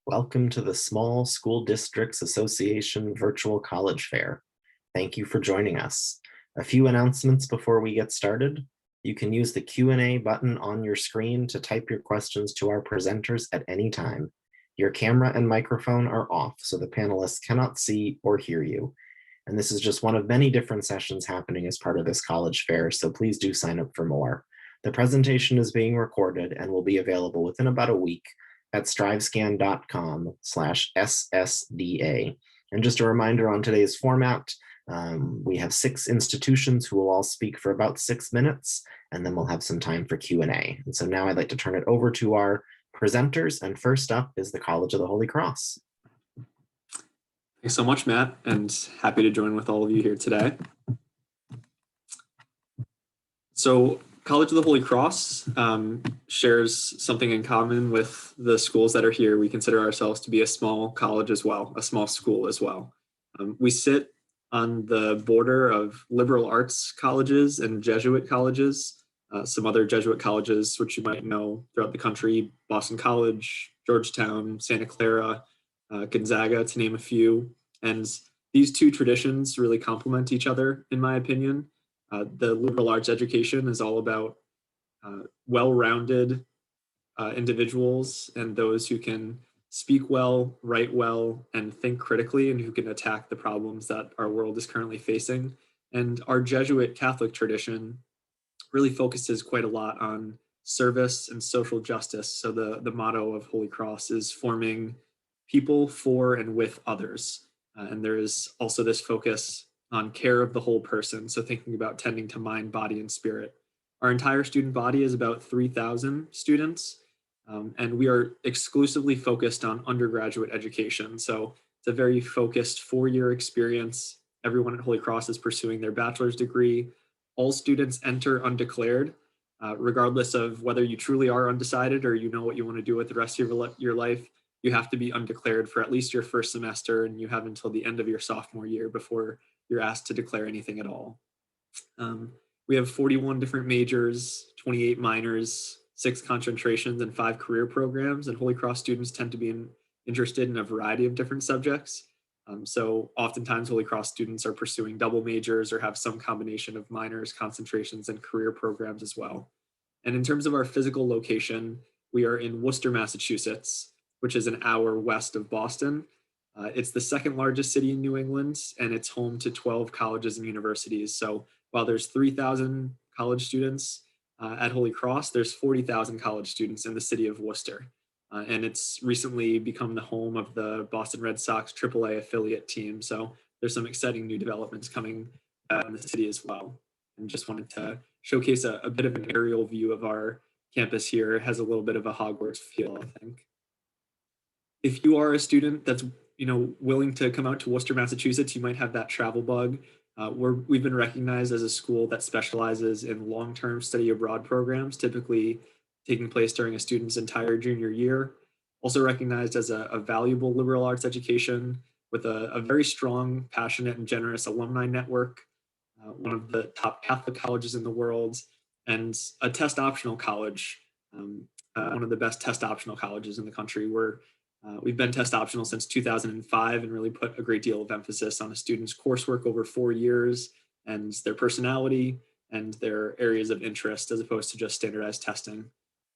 Welcome to the Small School Districts Association Virtual College Fair. Thank you for joining us. A few announcements before we get started. You can use the Q&A button on your screen to type your questions to our presenters at any time. Your camera and microphone are off, so the panelists cannot see or hear you. And this is just one of many different sessions happening as part of this college fair, so please do sign up for more. The presentation is being recorded and will be available within about a week at strivescan.com/SSDA. And just a reminder on today's format, we have 6 institutions who will all speak for about 6 minutes, and then we'll have some time for Q&A. And so now I'd like to turn it over to our presenters, and first up is the College of the Holy Cross. Thanks so much, Matt, and happy to join with all of you here today. So College of the Holy Cross shares something in common with the schools that are here. We consider ourselves to be a small college as well, a small school as well. We sit on the border of liberal arts colleges and Jesuit colleges, some other Jesuit colleges, which you might know throughout the country: Boston College, Georgetown, Santa Clara, Gonzaga, to name a few. And these two traditions really complement each other, in my opinion. The liberal arts education is all about well-rounded individuals and those who can speak well, write well, and think critically, and who can attack the problems that our world is currently facing. And our Jesuit Catholic tradition really focuses quite a lot on service and social justice. So the motto of Holy Cross is forming people for and with others. And there is also this focus on care of the whole person. So thinking about tending to mind, body, and spirit. Our entire student body is about 3,000 students, and we are exclusively focused on undergraduate education. So it's a very focused 4-year experience. Everyone at Holy Cross is pursuing their bachelor's degree. All students enter undeclared, regardless of whether you truly are undecided or you know what you want to do with the rest of your life. You have to be undeclared for at least your first semester, and you have until the end of your sophomore year before you're asked to declare anything at all. We have 41 different majors, 28 minors, 6 concentrations, and 5 career programs. And Holy Cross students tend to be interested in a variety of different subjects. So oftentimes Holy Cross students are pursuing double majors or have some combination of minors, concentrations, and career programs as well. And in terms of our physical location, we are in Worcester, Massachusetts, which is an hour west of Boston. It's the second largest city in New England, and it's home to 12 colleges and universities. So while there's 3,000 college students at Holy Cross, there's 40,000 college students in the city of Worcester. And it's recently become the home of the Boston Red Sox AAA affiliate team. So there's some exciting new developments coming in the city as well. And just wanted to showcase a bit of an aerial view of our campus here. It has a little bit of a Hogwarts feel, I think. If you are a student that's willing to come out to Worcester, Massachusetts, you might have that travel bug. We've been recognized as a school that specializes in long-term study abroad programs, typically taking place during a student's entire junior year. Also recognized as a valuable liberal arts education with a very strong, passionate, and generous alumni network, one of the top Catholic colleges in the world, and a test optional college, one of the best test optional colleges in the country. We've been test optional since 2005 and really put a great deal of emphasis on a student's coursework over 4 years and their personality and their areas of interest as opposed to just standardized testing.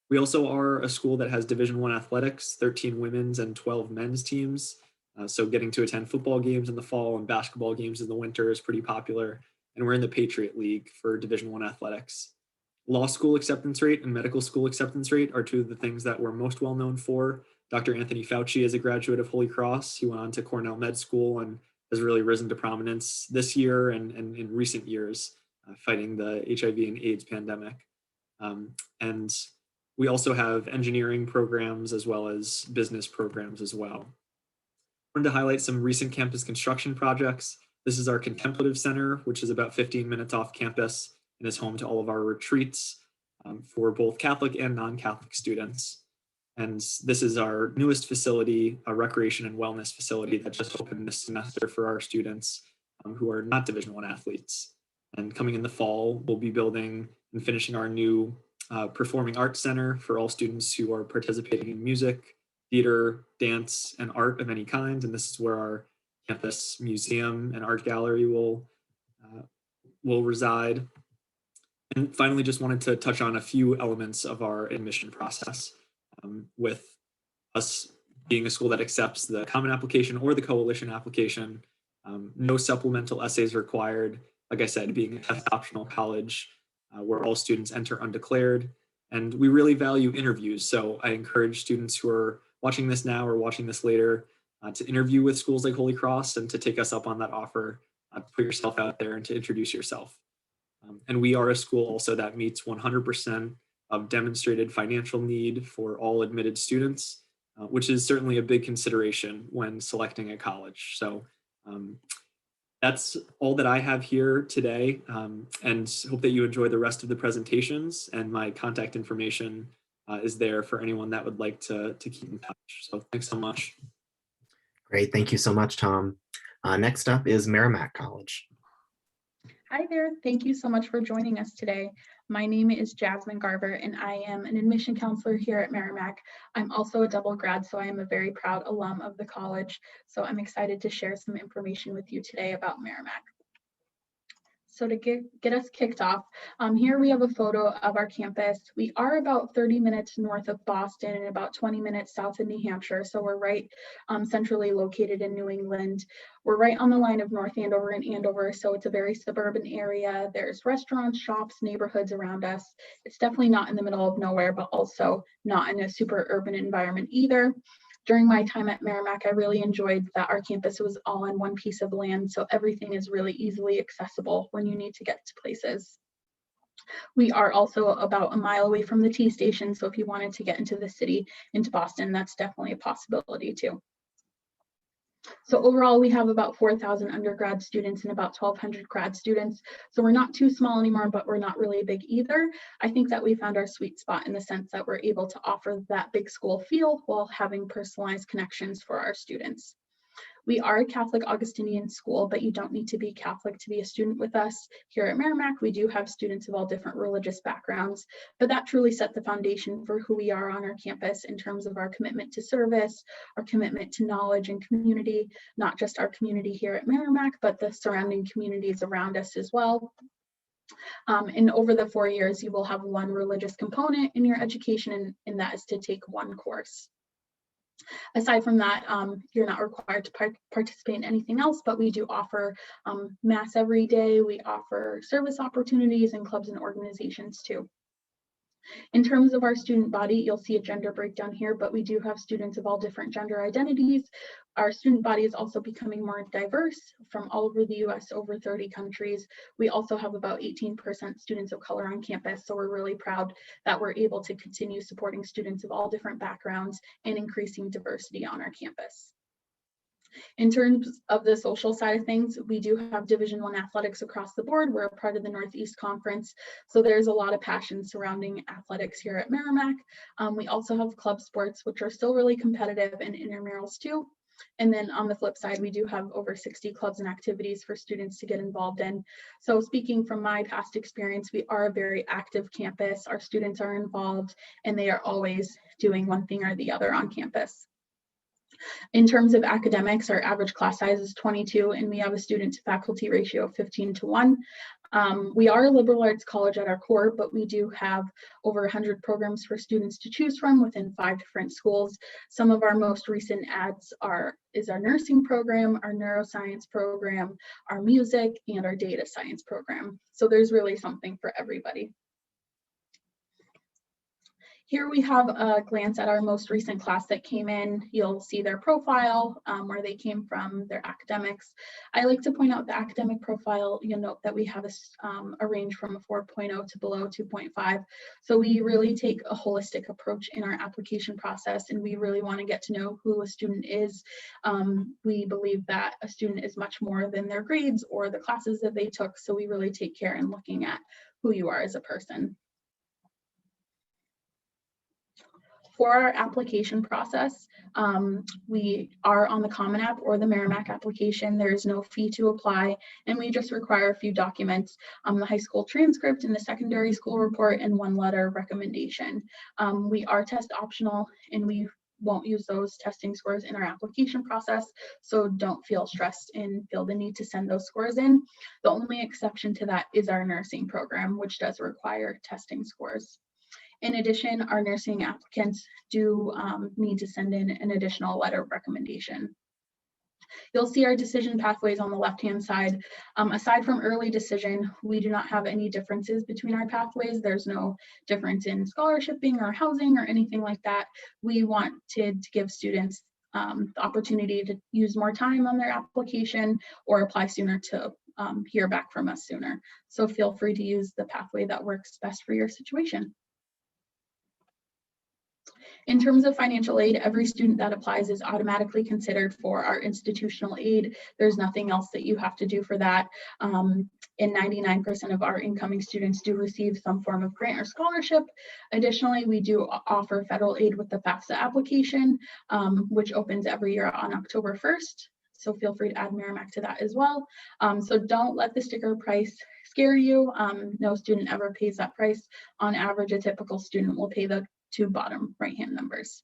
We also are a school that has Division I athletics, 13 women's and 12 men's teams. So getting to attend football games in the fall and basketball games in the winter is pretty popular. And we're in the Patriot League for Division I athletics. Law school acceptance rate and medical school acceptance rate are two of the things that we're most well known for. Dr. Anthony Fauci is a graduate of Holy Cross. He went on to Cornell Med School and has really risen to prominence this year and in recent years, fighting the HIV and AIDS pandemic. And we also have engineering programs as well as business programs as well. I wanted to highlight some recent campus construction projects. This is our Contemplative Center, which is about 15 minutes off campus and is home to all of our retreats for both Catholic and non-Catholic students. And this is our newest facility, a recreation and wellness facility that just opened this semester for our students who are not Division I athletes. And coming in the fall, we'll be building and finishing our new Performing Arts Center for all students who are participating in music, theater, dance, and art of any kind. And this is where our campus museum and art gallery will reside. And finally, just wanted to touch on a few elements of our admission process. With us being a school that accepts the common application or the coalition application, no supplemental essays required. Like I said, being a test optional college where all students enter undeclared. And we really value interviews. So I encourage students who are watching this now or watching this later to interview with schools like Holy Cross and to take us up on that offer, to put yourself out there and to introduce yourself. And we are a school also that meets 100% of demonstrated financial need for all admitted students, which is certainly a big consideration when selecting a college. So that's all that I have here today, and hope that you enjoy the rest of the presentations, and my contact information is there for anyone that would like to keep in touch. So thanks so much. Great, thank you so much, Tom. Next up is Merrimack College. Hi there, thank you so much for joining us today. My name is Jasmine Garver and I am an admission counselor here at Merrimack. I'm also a double grad, so I am a very proud alum of the college. So I'm excited to share some information with you today about Merrimack. So to get us kicked off, here we have a photo of our campus. We are about 30 minutes north of Boston and about 20 minutes south of New Hampshire. So we're right centrally located in New England. We're right on the line of North Andover and Andover. So it's a very suburban area. There's restaurants, shops, neighborhoods around us. It's definitely not in the middle of nowhere, but also not in a super urban environment either. During my time at Merrimack, I really enjoyed that our campus was all on one piece of land, so everything is really easily accessible when you need to get to places. We are also about a mile away from the T station, so if you wanted to get into the city, into Boston, that's definitely a possibility too. So overall, we have about 4,000 undergrad students and about 1,200 grad students. So we're not too small anymore, but we're not really big either. I think that we found our sweet spot in the sense that we're able to offer that big school feel while having personalized connections for our students. We are a Catholic Augustinian school, but you don't need to be Catholic to be a student with us. Here at Merrimack, we do have students of all different religious backgrounds, but that truly set the foundation for who we are on our campus in terms of our commitment to service, our commitment to knowledge and community, not just our community here at Merrimack, but the surrounding communities around us as well. And over the 4 years, you will have one religious component in your education, and that is to take one course. Aside from that, you're not required to participate in anything else, but we do offer mass every day. We offer service opportunities and clubs and organizations too. In terms of our student body, you'll see a gender breakdown here, but we do have students of all different gender identities. Our student body is also becoming more diverse from all over the US, over 30 countries. We also have about 18% students of color on campus, so we're really proud that we're able to continue supporting students of all different backgrounds and increasing diversity on our campus. In terms of the social side of things, we do have Division I athletics across the board. We're a part of the Northeast Conference, so there's a lot of passion surrounding athletics here at Merrimack. We also have club sports, which are still really competitive, and intramurals too. And then on the flip side, we do have over 60 clubs and activities for students to get involved in. So speaking from my past experience, we are a very active campus. Our students are involved, and they are always doing one thing or the other on campus. In terms of academics, our average class size is 22, and we have a student to faculty ratio of 15:1. We are a liberal arts college at our core, but we do have over 100 programs for students to choose from within 5 different schools. Some of our most recent adds is our nursing program, our neuroscience program, our music, and our data science program. So there's really something for everybody. Here we have a glance at our most recent class that came in. You'll see their profile, where they came from, their academics. I like to point out the academic profile. You'll note that we have a range from a 4.0 to below 2.5. So we really take a holistic approach in our application process, and we really want to get to know who a student is. We believe that a student is much more than their grades or the classes that they took. So we really take care in looking at who you are as a person. For our application process, we are on the Common App or the Merrimack application. There is no fee to apply, and we just require a few documents, the high school transcript and the secondary school report, and one letter of recommendation. We are test optional, and we won't use those testing scores in our application process, so don't feel stressed and feel the need to send those scores in. The only exception to that is our nursing program, which does require testing scores. In addition, our nursing applicants do need to send in an additional letter of recommendation. You'll see our decision pathways on the left-hand side. Aside from early decision, we do not have any differences between our pathways. There's no difference in scholarshiping or housing or anything like that. We wanted to give students the opportunity to use more time on their application or apply sooner to hear back from us sooner. So feel free to use the pathway that works best for your situation. In terms of financial aid, every student that applies is automatically considered for our institutional aid. There's nothing else that you have to do for that. And 99% of our incoming students do receive some form of grant or scholarship. Additionally, we do offer federal aid with the FAFSA application, which opens every year on October 1st. So feel free to add Merrimack to that as well. So don't let the sticker price scare you. No student ever pays that price. On average, a typical student will pay the two bottom right-hand numbers.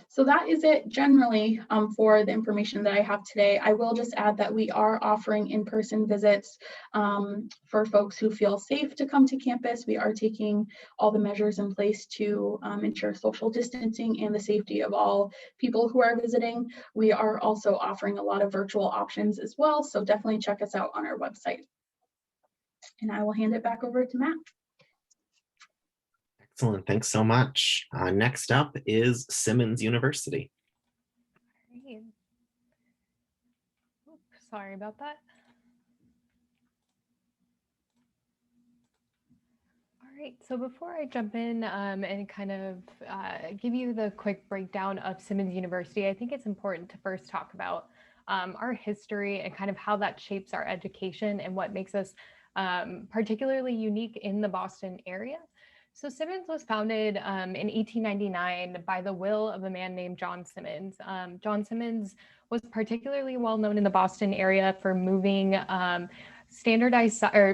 So that is it generally for the information that I have today. I will just add that we are offering in-person visits for folks who feel safe to come to campus. We are taking all the measures in place to ensure social distancing and the safety of all people who are visiting. We are also offering a lot of virtual options as well, so definitely check us out on our website. And I will hand it back over to Matt. Excellent, thanks so much. Next up is Simmons University. Great. Oops, sorry about that. All right, so before I jump in and kind of give you the quick breakdown of Simmons University, I think it's important to first talk about our history and kind of how that shapes our education and what makes us particularly unique in the Boston area. So Simmons was founded in 1899 by the will of a man named John Simmons. John Simmons was particularly well known in the Boston area for moving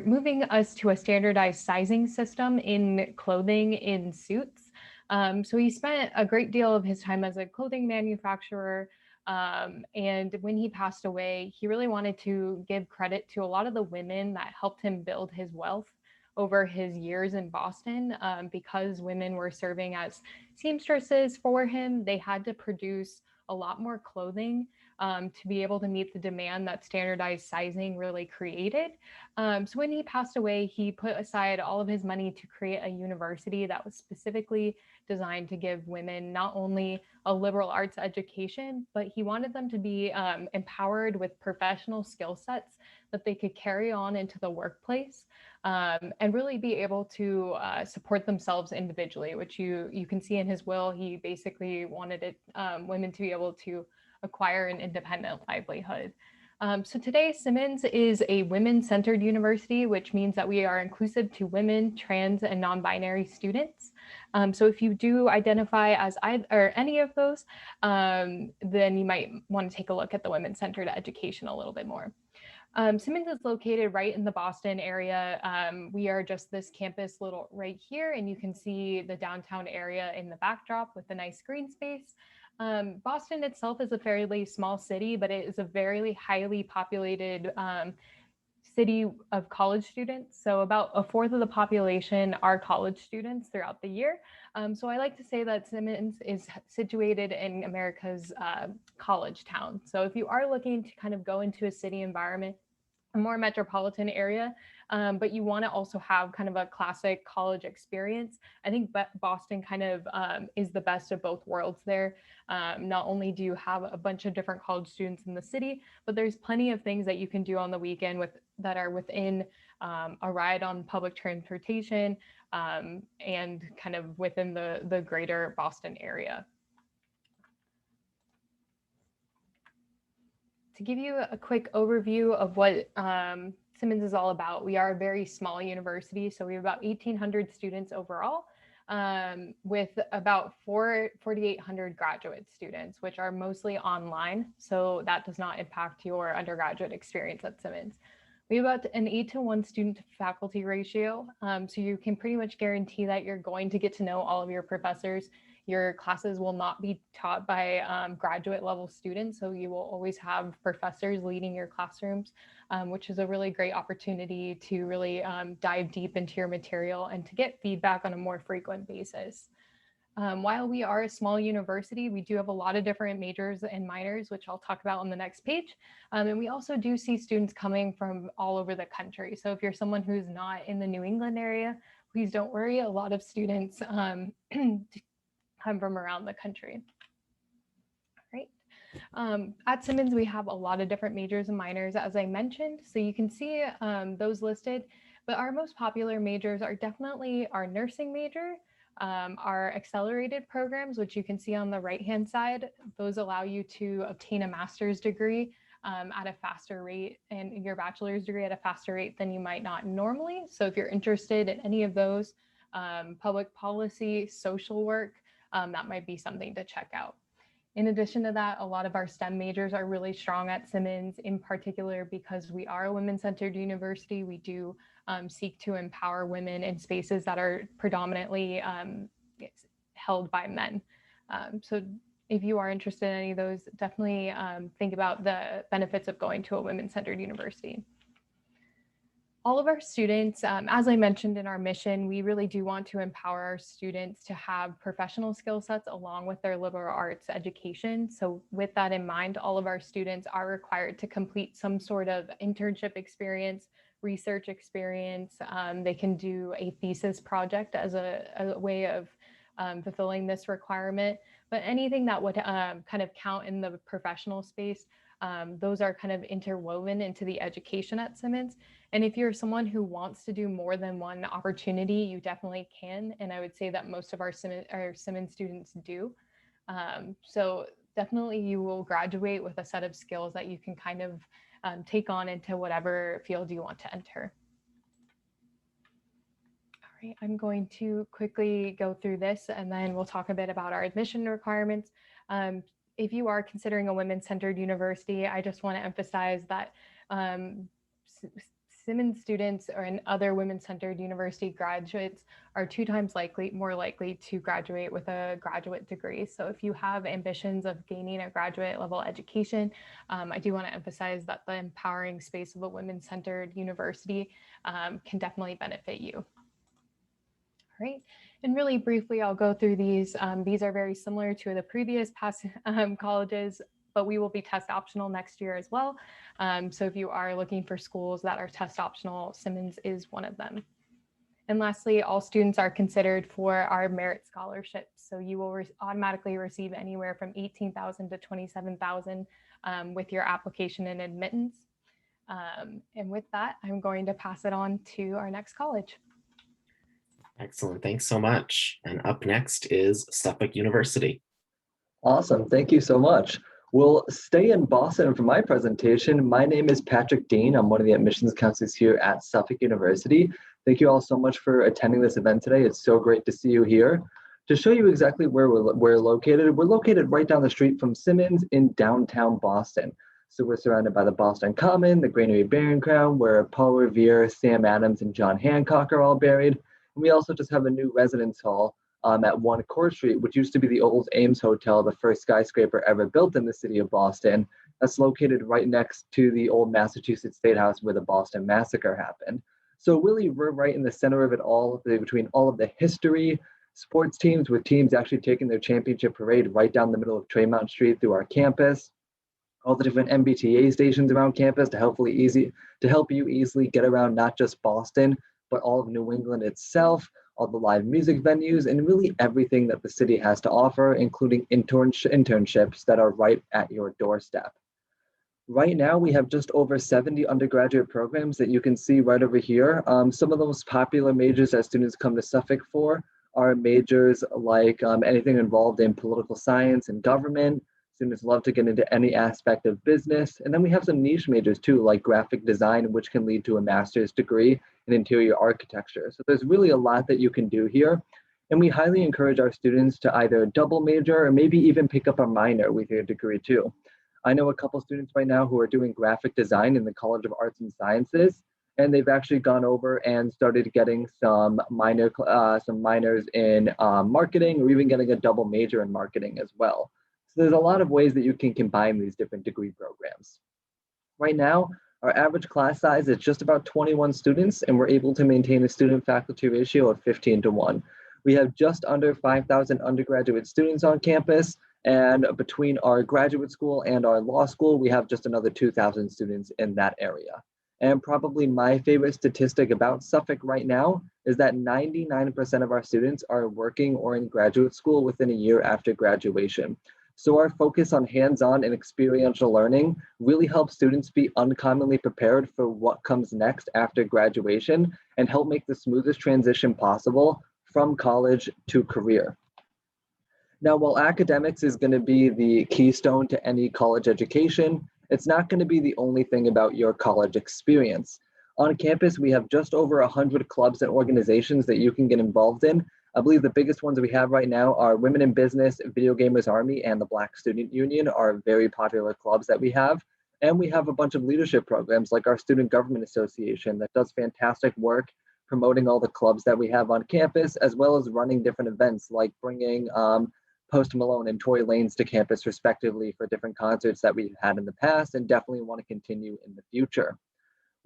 moving us to a standardized sizing system in clothing in suits. So he spent a great deal of his time as a clothing manufacturer. And when he passed away, he really wanted to give credit to a lot of the women that helped him build his wealth over his years in Boston. Because women were serving as seamstresses for him, they had to produce a lot more clothing to be able to meet the demand that standardized sizing really created. So when he passed away, he put aside all of his money to create a university that was specifically designed to give women not only a liberal arts education, but he wanted them to be empowered with professional skill sets that they could carry on into the workplace and really be able to support themselves individually, which you can see in his will. He basically wanted women to be able to acquire an independent livelihood. So today, Simmons is a women-centered university, which means that we are inclusive to women, trans, and non-binary students. So if you do identify as either or any of those, then you might want to take a look at the women-centered education a little bit more. Simmons is located right in the Boston area. We are just this campus little right here, and you can see the downtown area in the backdrop with the nice green space. Boston itself is a fairly small city, but it is a very highly populated city of college students. So about a fourth of the population are college students throughout the year. So I like to say that Simmons is situated in America's college town. So if you are looking to kind of go into a city environment, a more metropolitan area, but you want to also have kind of a classic college experience, I think Boston kind of is the best of both worlds there. Not only do you have a bunch of different college students in the city, but there's plenty of things that you can do on the weekend that are within a ride on public transportation and kind of within the greater Boston area. To give you a quick overview of what Simmons is all about, we are a very small university, so we have about 1,800 students overall, with about 4,800 graduate students, which are mostly online, so that does not impact your undergraduate experience at Simmons. We have about an 8-to-1 student to faculty ratio. So you can pretty much guarantee that you're going to get to know all of your professors. Your classes will not be taught by graduate level students. So you will always have professors leading your classrooms, which is a really great opportunity to really dive deep into your material and to get feedback on a more frequent basis. While we are a small university, we do have a lot of different majors and minors, which I'll talk about on the next page. And we also do see students coming from all over the country. So if you're someone who's not in the New England area, please don't worry. A lot of students come from around the country. All right. At Simmons, we have a lot of different majors and minors, as I mentioned. So you can see those listed, but our most popular majors are definitely our nursing major, our accelerated programs, which you can see on the right-hand side. Those allow you to obtain a master's degree at a faster rate and your bachelor's degree at a faster rate than you might not normally. So if you're interested in any of those, public policy, social work, that might be something to check out. In addition to that, a lot of our STEM majors are really strong at Simmons, in particular because we are a women-centered university. We do seek to empower women in spaces that are predominantly held by men. So if you are interested in any of those, definitely think about the benefits of going to a women-centered university. All of our students, as I mentioned in our mission, we really do want to empower our students to have professional skill sets along with their liberal arts education. So with that in mind, all of our students are required to complete some sort of internship experience, research experience. They can do a thesis project as a way of fulfilling this requirement, but anything that would kind of count in the professional space, those are kind of interwoven into the education at Simmons. And if you're someone who wants to do more than one opportunity, you definitely can. And I would say that most of our Simmons students do. So definitely you will graduate with a set of skills that you can kind of take on into whatever field you want to enter. All right, I'm going to quickly go through this and then we'll talk a bit about our admission requirements. If you are considering a women-centered university, I just want to emphasize that Simmons students and other women-centered university graduates are 2 times more likely to graduate with a graduate degree. So if you have ambitions of gaining a graduate level education, I do want to emphasize that the empowering space of a women-centered university can definitely benefit you. All right, and really briefly, I'll go through these. These are very similar to the previous past colleges, but we will be test optional next year as well. So if you are looking for schools that are test optional, Simmons is one of them. And lastly, all students are considered for our merit scholarships. So you will automatically receive anywhere from $18,000 to $27,000 with your application and admittance. And with that, I'm going to pass it on to our next college. Excellent. Thanks so much. And up next is Suffolk University. Awesome. Thank you so much. We'll stay in Boston for my presentation. My name is Patrick Dean. I'm one of the admissions counselors here at Suffolk University. Thank you all so much for attending this event today. It's so great to see you here. To show you exactly where we're located right down the street from Simmons in downtown Boston. So we're surrounded by the Boston Common, the Granary Barron Crown, where Paul Revere, Sam Adams, and John Hancock are all buried. And we also just have a new residence hall at 1 Court Street, which used to be the old Ames Hotel, the first skyscraper ever built in the city of Boston. That's located right next to the old Massachusetts State House where the Boston Massacre happened. So really, we're right in the center of it all, between all of the history, sports teams, with teams actually taking their championship parade right down the middle of Tremont Street through our campus, all the different MBTA stations around campus to help you easily get around not just Boston, but all of New England itself, all the live music venues, and really everything that the city has to offer, including internships that are right at your doorstep. Right now, we have just over 70 undergraduate programs that you can see right over here. Some of the most popular majors that students come to Suffolk for are majors like anything involved in political science and government. Students love to get into any aspect of business. And then we have some niche majors too, like graphic design, which can lead to a master's degree in interior architecture. So there's really a lot that you can do here. And we highly encourage our students to either double major or maybe even pick up a minor with your degree too. I know a couple students right now who are doing graphic design in the College of Arts and Sciences, and they've actually gone over and started getting some minors in marketing, or even getting a double major in marketing as well. So there's a lot of ways that you can combine these different degree programs. Right now, our average class size is just about 21 students, and we're able to maintain a student-faculty ratio of 15:1. We have just under 5,000 undergraduate students on campus, and between our graduate school and our law school, we have just another 2,000 students in that area. And probably my favorite statistic about Suffolk right now is that 99% of our students are working or in graduate school within a year after graduation. So our focus on hands-on and experiential learning really helps students be uncommonly prepared for what comes next after graduation and help make the smoothest transition possible from college to career. Now, while academics is going to be the keystone to any college education, it's not going to be the only thing about your college experience. On campus, we have just over 100 clubs and organizations that you can get involved in. I believe the biggest ones we have right now are Women in Business, Video Gamers Army, and the Black Student Union are very popular clubs that we have. And we have a bunch of leadership programs like our Student Government Association that does fantastic work promoting all the clubs that we have on campus, as well as running different events like bringing Post Malone and Tory Lanez to campus respectively for different concerts that we've had in the past and definitely want to continue in the future.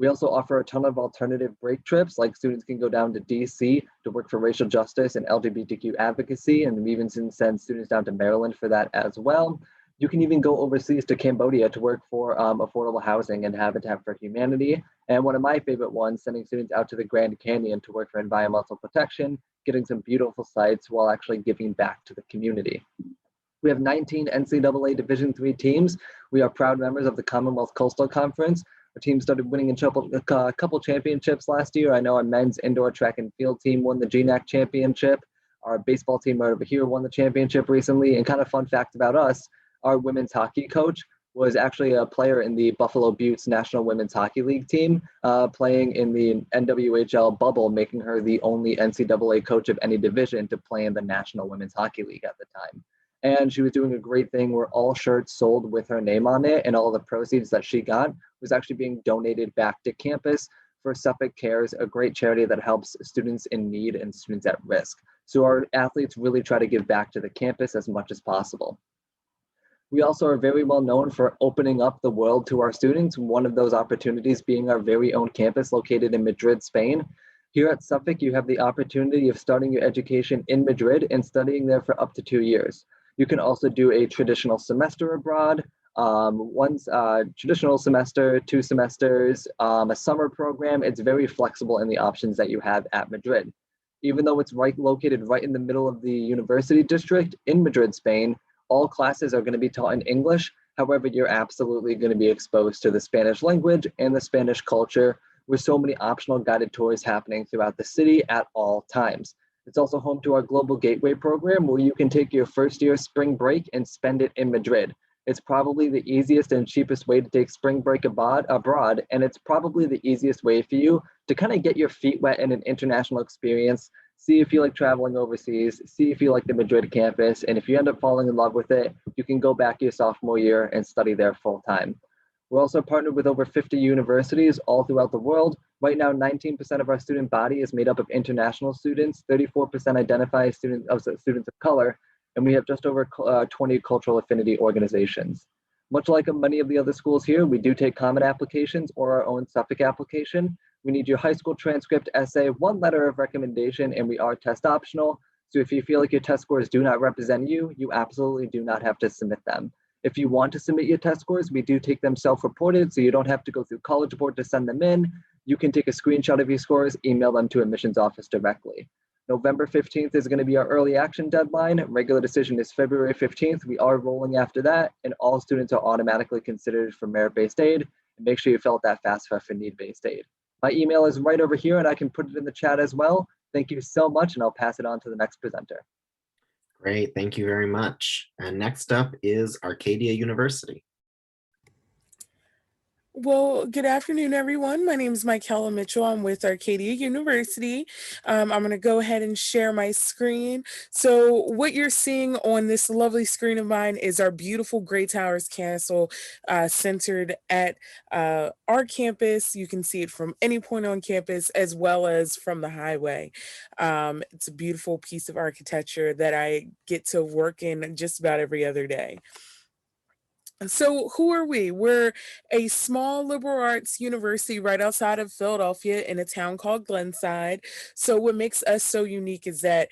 We also offer a ton of alternative break trips, like students can go down to DC to work for racial justice and LGBTQ advocacy, and we even send students down to Maryland for that as well. You can even go overseas to Cambodia to work for affordable housing and Habitat for Humanity. And one of my favorite ones, sending students out to the Grand Canyon to work for environmental protection, getting some beautiful sites while actually giving back to the community. We have 19 NCAA Division III teams. We are proud members of the Commonwealth Coastal Conference. Our team started winning a couple championships last year. I know our men's indoor track and field team won the GNAC championship. Our baseball team right over here won the championship recently. And kind of fun fact about us, our women's hockey coach was actually a player in the Buffalo Buttes National Women's Hockey League team, playing in the NWHL bubble, making her the only NCAA coach of any division to play in the National Women's Hockey League at the time. And she was doing a great thing where all shirts sold with her name on it, and all the proceeds that she got was actually being donated back to campus for Suffolk Cares, a great charity that helps students in need and students at risk. So our athletes really try to give back to the campus as much as possible. We also are very well known for opening up the world to our students, one of those opportunities being our very own campus located in Madrid, Spain. Here at Suffolk, you have the opportunity of starting your education in Madrid and studying there for up to 2 years. You can also do a traditional semester abroad, traditional semester, 2 semesters, a summer program. It's very flexible in the options that you have at Madrid. Even though it's located right in the middle of the university district in Madrid, Spain, all classes are going to be taught in English. However, you're absolutely going to be exposed to the Spanish language and the Spanish culture, with so many optional guided tours happening throughout the city at all times. It's also home to our Global Gateway program, where you can take your first year spring break and spend it in Madrid. It's probably the easiest and cheapest way to take spring break abroad, and it's probably the easiest way for you to kind of get your feet wet in an international experience, see if you like traveling overseas, see if you like the Madrid campus, and if you end up falling in love with it, you can go back your sophomore year and study there full time. We're also partnered with over 50 universities all throughout the world. Right now, 19% of our student body is made up of international students, 34% identify as students of color, and we have just over 20 cultural affinity organizations. Much like many of the other schools here, we do take common applications or our own Suffolk application. We need your high school transcript, essay, 1 letter of recommendation, and we are test optional. So if you feel like your test scores do not represent you, you absolutely do not have to submit them. If you want to submit your test scores, we do take them self-reported, so you don't have to go through College Board to send them in. You can take a screenshot of your scores, email them to admissions office directly. November 15th is going to be our early action deadline. Regular decision is February 15th. We are rolling after that, and all students are automatically considered for merit-based aid. And make sure you fill out that FAFSA for need-based aid. My email is right over here, and I can put it in the chat as well. Thank you so much, and I'll pass it on to the next presenter. Great, thank you very much. And next up is Arcadia University. Well, good afternoon, everyone. My name is Michaela Mitchell. I'm with Arcadia University. I'm going to go ahead and share my screen. So what you're seeing on this lovely screen of mine is our beautiful Grey Towers Castle centered at our campus. You can see it from any point on campus as well as from the highway. It's a beautiful piece of architecture that I get to work in just about every other day. So who are we? We're a small liberal arts university right outside of Philadelphia in a town called Glenside. So what makes us so unique is that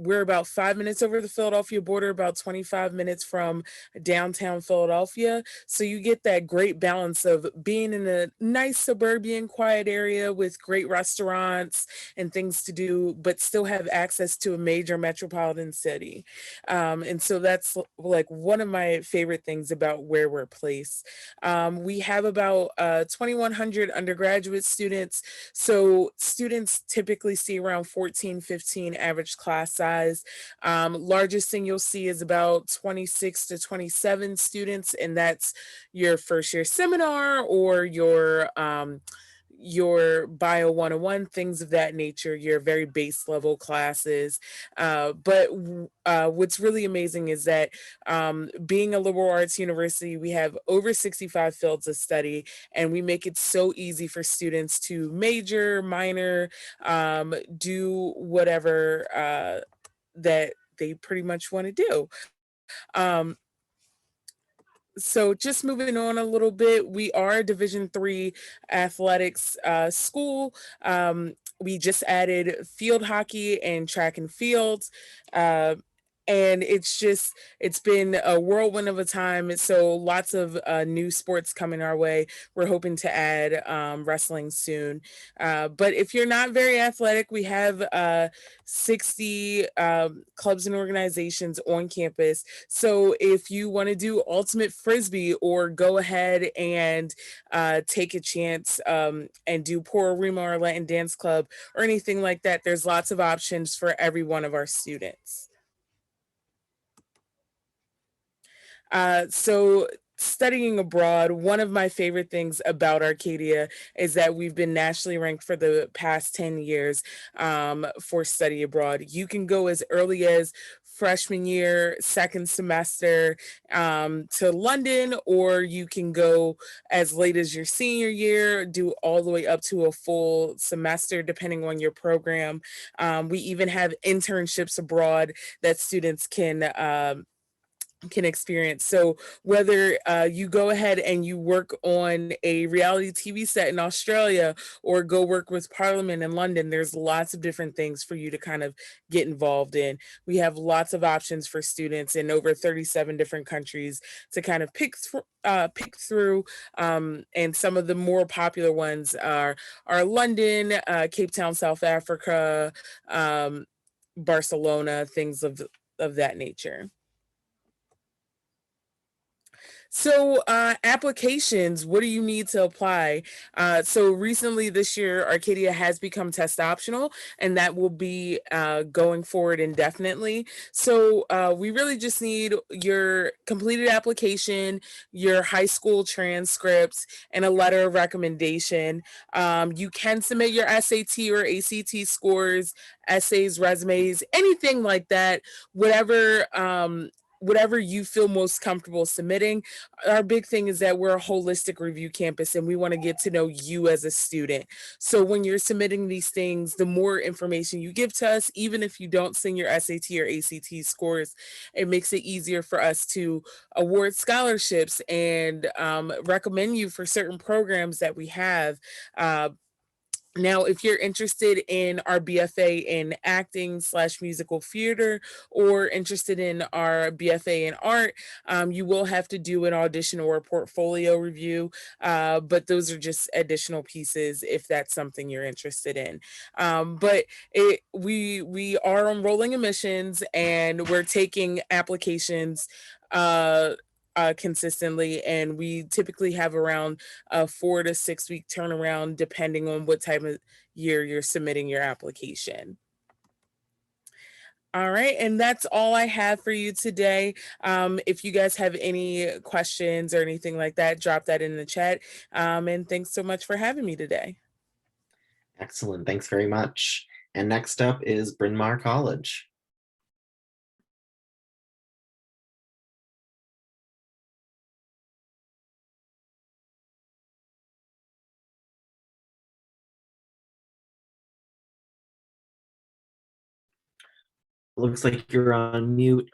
we're about 5 minutes over the Philadelphia border, about 25 minutes from downtown Philadelphia. So you get that great balance of being in a nice suburban, quiet area with great restaurants and things to do, but still have access to a major metropolitan city. And so that's like one of my favorite things about where we're placed. We have about 2,100 undergraduate students. So students typically see around 14, 15 average class size. Largest thing you'll see is about 26 to 27 students, and that's your first year seminar or your bio 101, things of that nature, your very base level classes. But what's really amazing is that being a liberal arts university, we have over 65 fields of study, and we make it so easy for students to major, minor, do whatever that they pretty much want to do. So just moving on a little bit, we are a Division III athletics school. We just added field hockey and track and field. And it's been a whirlwind of a time. So lots of new sports coming our way. We're hoping to add wrestling soon. But if you're not very athletic, we have 60 clubs and organizations on campus. So if you want to do ultimate frisbee or go ahead and take a chance and do Pora Rima or Latin Dance Club or anything like that, there's lots of options for every one of our students. So studying abroad, one of my favorite things about Arcadia is that we've been nationally ranked for the past 10 years for study abroad. You can go as early as freshman year, second semester to London, or you can go as late as your senior year, do all the way up to a full semester, depending on your program. We even have internships abroad that students can experience. So whether you go ahead and you work on a reality TV set in Australia or go work with Parliament in London, there's lots of different things for you to kind of get involved in. We have lots of options for students in over 37 different countries to kind of pick through. And some of the more popular ones are London, Cape Town, South Africa, Barcelona, things of that nature. So applications, what do you need to apply? So recently this year, Arcadia has become test optional, and that will be going forward indefinitely. So we really just need your completed application, your high school transcripts, and a letter of recommendation. You can submit your SAT or ACT scores, essays, resumes, anything like that, whatever you feel most comfortable submitting. Our big thing is that we're a holistic review campus and we want to get to know you as a student. So when you're submitting these things, the more information you give to us, even if you don't send your SAT or ACT scores, it makes it easier for us to award scholarships and recommend you for certain programs that we have. Now, if you're interested in our BFA in acting / musical theater or interested in our BFA in art, you will have to do an audition or a portfolio review, but those are just additional pieces if that's something you're interested in. But we are on rolling admissions and we're taking applications consistently, and we typically have around a 4 to 6 week turnaround depending on what time of year you're submitting your application. All right, and that's all I have for you today. If you guys have any questions or anything like that, drop that in the chat. And thanks so much for having me today. Excellent. Thanks very much. And next up is Bryn Mawr College. Looks like you're on mute.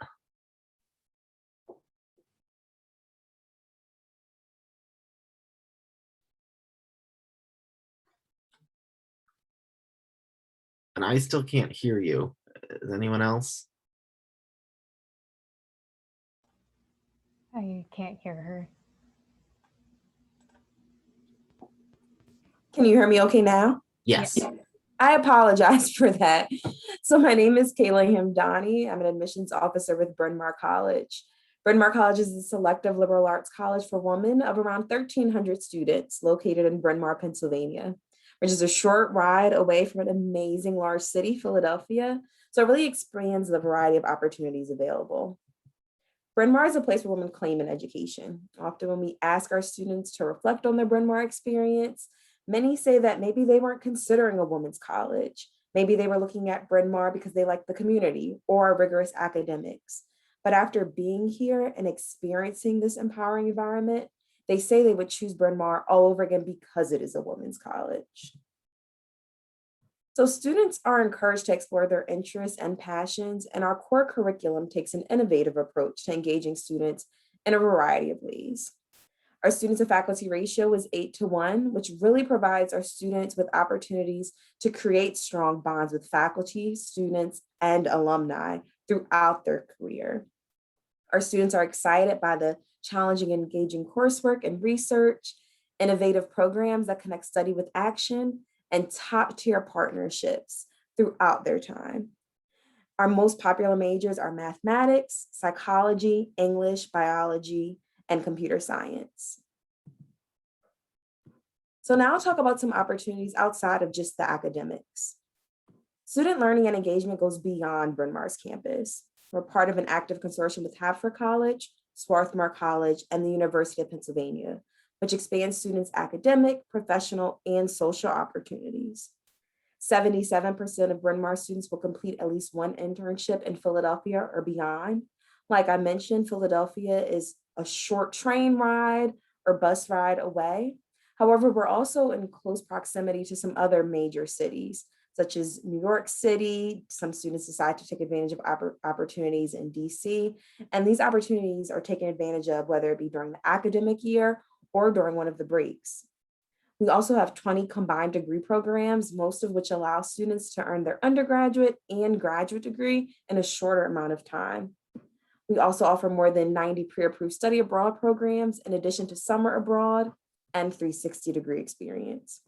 And I still can't hear you. Is anyone else? I can't hear her. Can you hear me okay now? Yes. I apologize for that. So my name is Kayla Hamdani. I'm an admissions officer with Bryn Mawr College. Bryn Mawr College is a selective liberal arts college for women of around 1,300 students located in Bryn Mawr, Pennsylvania, which is a short ride away from an amazing large city, Philadelphia. So it really expands the variety of opportunities available. Bryn Mawr is a place where women claim an education. Often when we ask our students to reflect on their Bryn Mawr experience, many say that maybe they weren't considering a women's college. Maybe they were looking at Bryn Mawr because they liked the community or rigorous academics. But after being here and experiencing this empowering environment, they say they would choose Bryn Mawr all over again because it is a women's college. So students are encouraged to explore their interests and passions, and our core curriculum takes an innovative approach to engaging students in a variety of ways. Our students to faculty ratio is 8-to-1, which really provides our students with opportunities to create strong bonds with faculty, students, and alumni throughout their career. Our students are excited by the challenging and engaging coursework and research, innovative programs that connect study with action, and top-tier partnerships throughout their time. Our most popular majors are mathematics, psychology, English, biology, and computer science. So now I'll talk about some opportunities outside of just the academics. Student learning and engagement goes beyond Bryn Mawr's campus. We're part of an active consortium with Haverford College, Swarthmore College, and the University of Pennsylvania, which expands students' academic, professional, and social opportunities. 77% of Bryn Mawr students will complete at least one internship in Philadelphia or beyond. Like I mentioned, Philadelphia is a short train ride or bus ride away. However, we're also in close proximity to some other major cities, such as New York City. Some students decide to take advantage of opportunities in DC, and these opportunities are taken advantage of whether it be during the academic year or during one of the breaks. We also have 20 combined degree programs, most of which allow students to earn their undergraduate and graduate degree in a shorter amount of time. We also offer more than 90 pre-approved study abroad programs, in addition to summer abroad and 360-degree experience.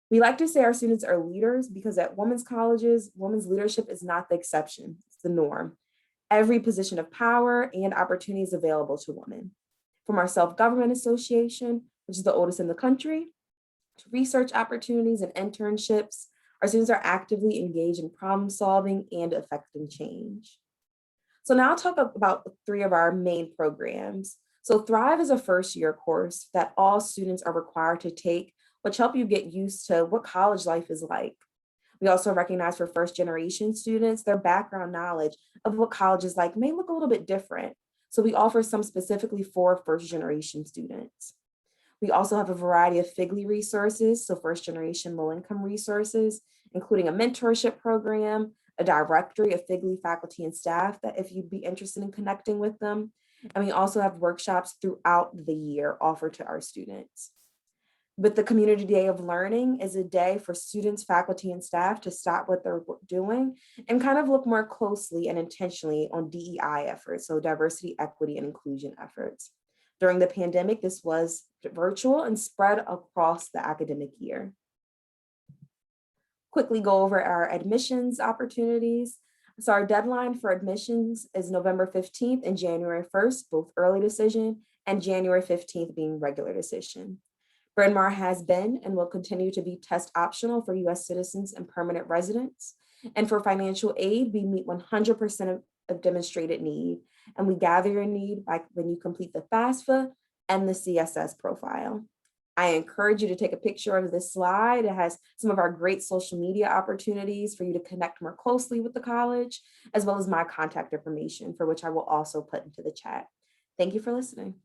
We like to say our students are leaders because at women's colleges, women's leadership is not the exception, it's the norm. Every position of power and opportunity is available to women. From our self-government association, which is the oldest in the country, to research opportunities and internships, our students are actively engaged in problem solving and affecting change. So now I'll talk about 3 of our main programs. So Thrive is a first-year course that all students are required to take, which help you get used to what college life is like. We also recognize for first-generation students, their background knowledge of what college is like may look a little bit different. So we offer some specifically for first-generation students. We also have a variety of FIGLY resources, so first-generation low-income resources, including a mentorship program, a directory of FIGLY faculty and staff that if you'd be interested in connecting with them. And we also have workshops throughout the year offered to our students. But the Community Day of Learning is a day for students, faculty, and staff to stop what they're doing and kind of look more closely and intentionally on DEI efforts, so diversity, equity, and inclusion efforts. During the pandemic, this was virtual and spread across the academic year. Quickly go over our admissions opportunities. So our deadline for admissions is November 15th and January 1st, both early decision, and January 15th being regular decision. Bryn Mawr has been and will continue to be test optional for US citizens and permanent residents. And for financial aid, we meet 100% of demonstrated need. And we gather your need by when you complete the FAFSA and the CSS profile. I encourage you to take a picture of this slide. It has some of our great social media opportunities for you to connect more closely with the college, as well as my contact information, for which I will also put into the chat. Thank you for listening.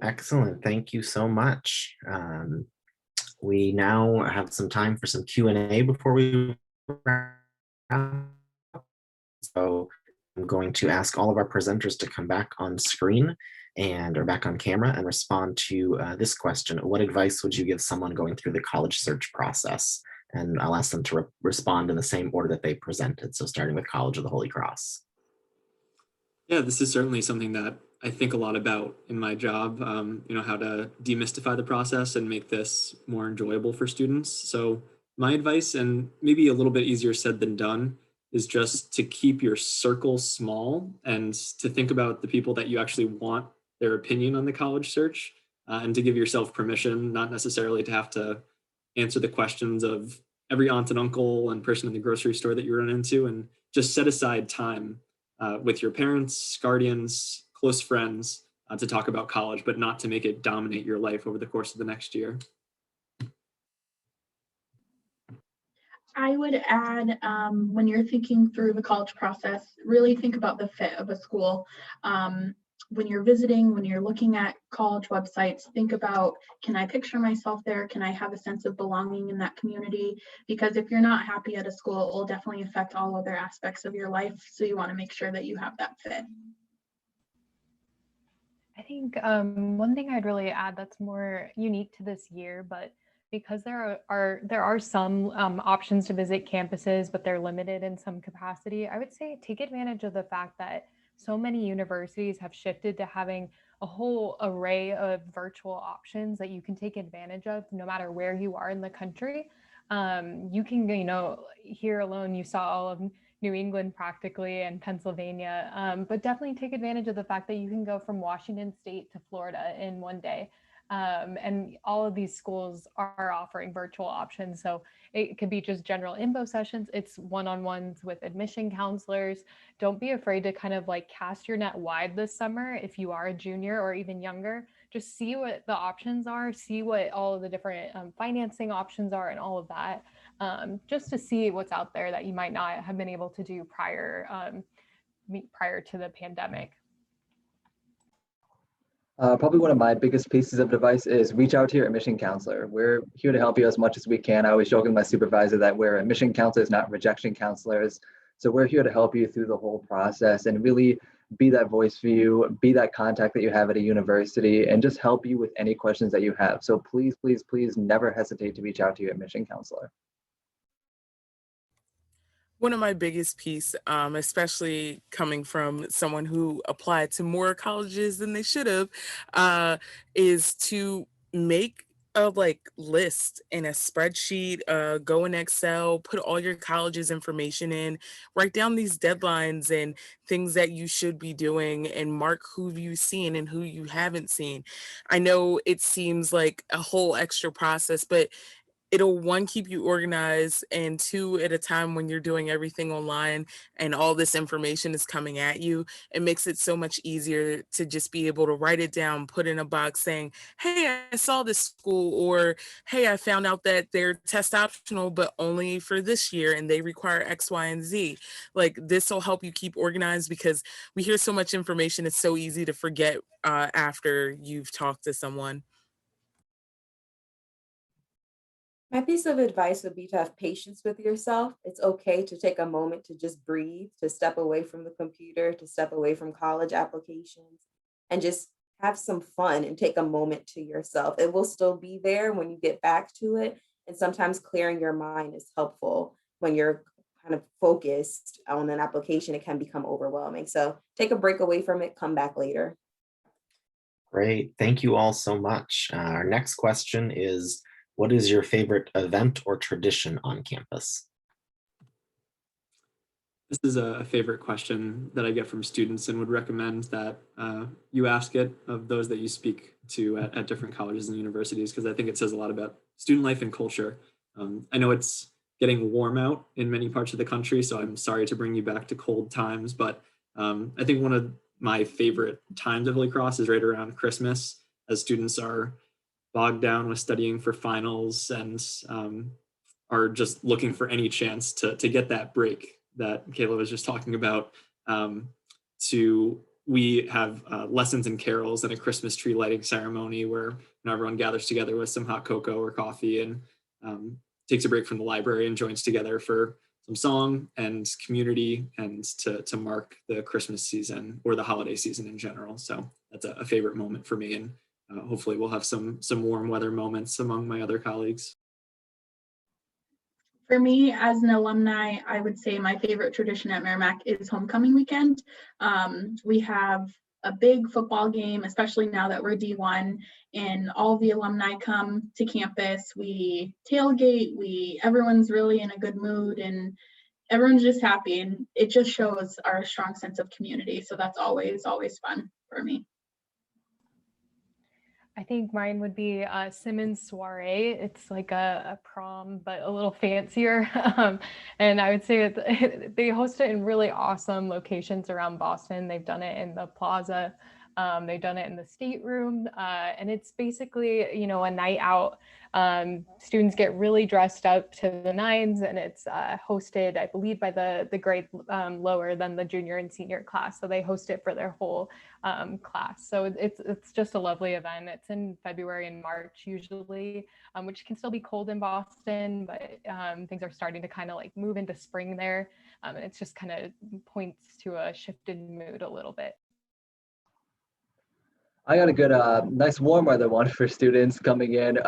Excellent. Thank you so much. We now have some time for some Q&A before we wrap up. So I'm going to ask all of our presenters to come back on screen or back on camera and respond to this question. What advice would you give someone going through the college search process? And I'll ask them to respond in the same order that they presented. So starting with College of the Holy Cross. Yeah, this is certainly something that I think a lot about in my job, how to demystify the process and make this more enjoyable for students. So my advice, and maybe a little bit easier said than done, is just to keep your circle small and to think about the people that you actually want their opinion on the college search, and to give yourself permission, not necessarily to have to answer the questions of every aunt and uncle and person in the grocery store that you run into, and just set aside time with your parents, guardians, close friends to talk about college, but not to make it dominate your life over the course of the next year. I would add, when you're thinking through the college process, really think about the fit of a school. When you're visiting, when you're looking at college websites, think about, can I picture myself there? Can I have a sense of belonging in that community? Because if you're not happy at a school, it will definitely affect all other aspects of your life. So you want to make sure that you have that fit. I think one thing I'd really add that's more unique to this year, but because there are some options to visit campuses, but they're limited in some capacity, I would say take advantage of the fact that so many universities have shifted to having a whole array of virtual options that you can take advantage of no matter where you are in the country. You can, here alone, you saw all of New England practically and Pennsylvania, but definitely take advantage of the fact that you can go from Washington State to Florida in one day. And all of these schools are offering virtual options. So it could be just general info sessions. It's one-on-ones with admission counselors. Don't be afraid to kind of like cast your net wide this summer. If you are a junior or even younger, just see what the options are, see what all of the different financing options are and all of that, just to see what's out there that you might not have been able to do prior to the pandemic. Probably one of my biggest pieces of advice is reach out to your admission counselor. We're here to help you as much as we can. I always joke with my supervisor that we're admission counselors, not rejection counselors. So we're here to help you through the whole process and really be that voice for you, be that contact that you have at a university, and just help you with any questions that you have. So please, please, please never hesitate to reach out to your admission counselor. One of my biggest piece, especially coming from someone who applied to more colleges than they should have, is to make a list in a spreadsheet, go in Excel, put all your college's information in, write down these deadlines and things that you should be doing, and mark who you've seen and who you haven't seen. I know it seems like a whole extra process, but it'll, one, keep you organized, and two, at a time when you're doing everything online and all this information is coming at you, it makes it so much easier to just be able to write it down, put in a box saying, hey, I saw this school, or hey, I found out that they're test optional, but only for this year and they require X, Y, and Z. Like, this will help you keep organized, because we hear so much information, it's so easy to forget after you've talked to someone. My piece of advice would be to have patience with yourself. It's okay to take a moment to just breathe, to step away from the computer, to step away from college applications, and just have some fun and take a moment to yourself. It will still be there when you get back to it. And sometimes clearing your mind is helpful when you're kind of focused on an application. It can become overwhelming. So take a break away from it, come back later. Great. Thank you all so much. Our next question is, what is your favorite event or tradition on campus? This is a favorite question that I get from students, and would recommend that you ask it of those that you speak to at different colleges and universities, because I think it says a lot about student life and culture. I know it's getting warm out in many parts of the country, so I'm sorry to bring you back to cold times, but I think one of my favorite times of Holy Cross is right around Christmas, as students are bogged down with studying for finals and are just looking for any chance to get that break that Kayla was just talking about. We have lessons and carols and a Christmas tree lighting ceremony where everyone gathers together with some hot cocoa or coffee and takes a break from the library and joins together for some song and community and to mark the Christmas season or the holiday season in general. So that's a favorite moment for me, and hopefully we'll have some warm weather moments among my other colleagues. For me, as an alumni, I would say my favorite tradition at Merrimack is homecoming weekend. We have a big football game, especially now that we're D1, and all the alumni come to campus. We tailgate, everyone's really in a good mood, and everyone's just happy, and it just shows our strong sense of community. So that's always fun for me. I think mine would be Simmons soiree. It's like a prom, but a little fancier. And I would say they host it in really awesome locations around Boston. They've done it in the Plaza. They've done it in the stateroom. And it's basically, a night out. Students get really dressed up to the nines, and it's hosted, I believe, by the grade lower than the junior and senior class. So they host it for their whole class. So it's just a lovely event. It's in February and March usually, which can still be cold in Boston, but things are starting to kind of like move into spring there. And it's just kind of points to a shifted mood a little bit. I got a good, nice warm weather one for students coming in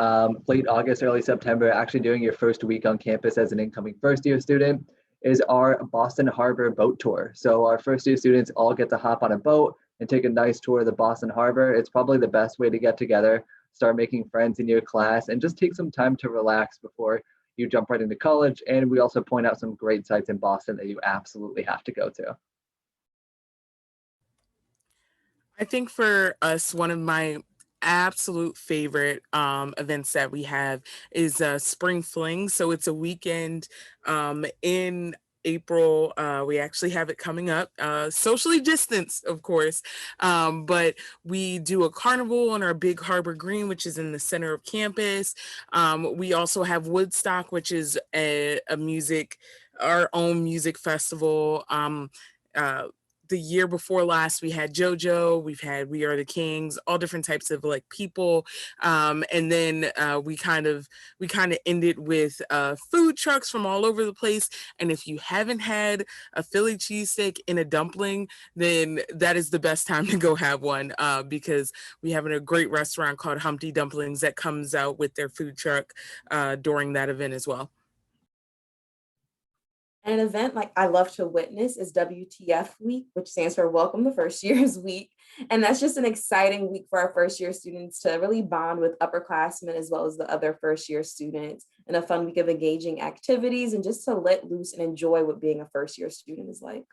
late August, early September, actually doing your first week on campus as an incoming first year student, is our Boston Harbor boat tour. So our first year students all get to hop on a boat and take a nice tour of the Boston Harbor. It's probably the best way to get together, start making friends in your class, and just take some time to relax before you jump right into college. And we also point out some great sites in Boston that you absolutely have to go to. I think for us, one of my absolute favorite events that we have is Spring Fling. So it's a weekend in April. We actually have it coming up, socially distanced, of course, but we do a carnival on our big Harbor Green, which is in the center of campus. We also have Woodstock, which is our own music festival. The year before last, we had JoJo, we've had We Are the Kings, all different types of like people. And then we kind of ended with food trucks from all over the place. And if you haven't had a Philly cheesesteak in a dumpling, then that is the best time to go have one, because we have a great restaurant called Humpty Dumplings that comes out with their food truck during that event as well. An event like I love to witness is WTF Week, which stands for Welcome to First Years Week. And that's just an exciting week for our first year students to really bond with upperclassmen as well as the other first year students, and a fun week of engaging activities and just to let loose and enjoy what being a first year student is like.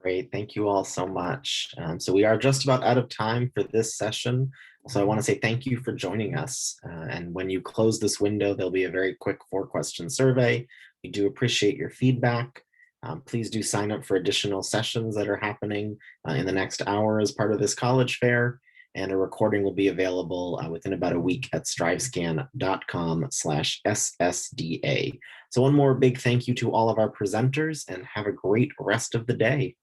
Great, thank you all so much. So we are just about out of time for this session. So I want to say thank you for joining us. And when you close this window, there'll be a very quick 4-question survey. We do appreciate your feedback. Please do sign up for additional sessions that are happening in the next hour as part of this college fair. And a recording will be available within about a week at strivescan.com/SSDA. So one more big thank you to all of our presenters, and have a great rest of the day.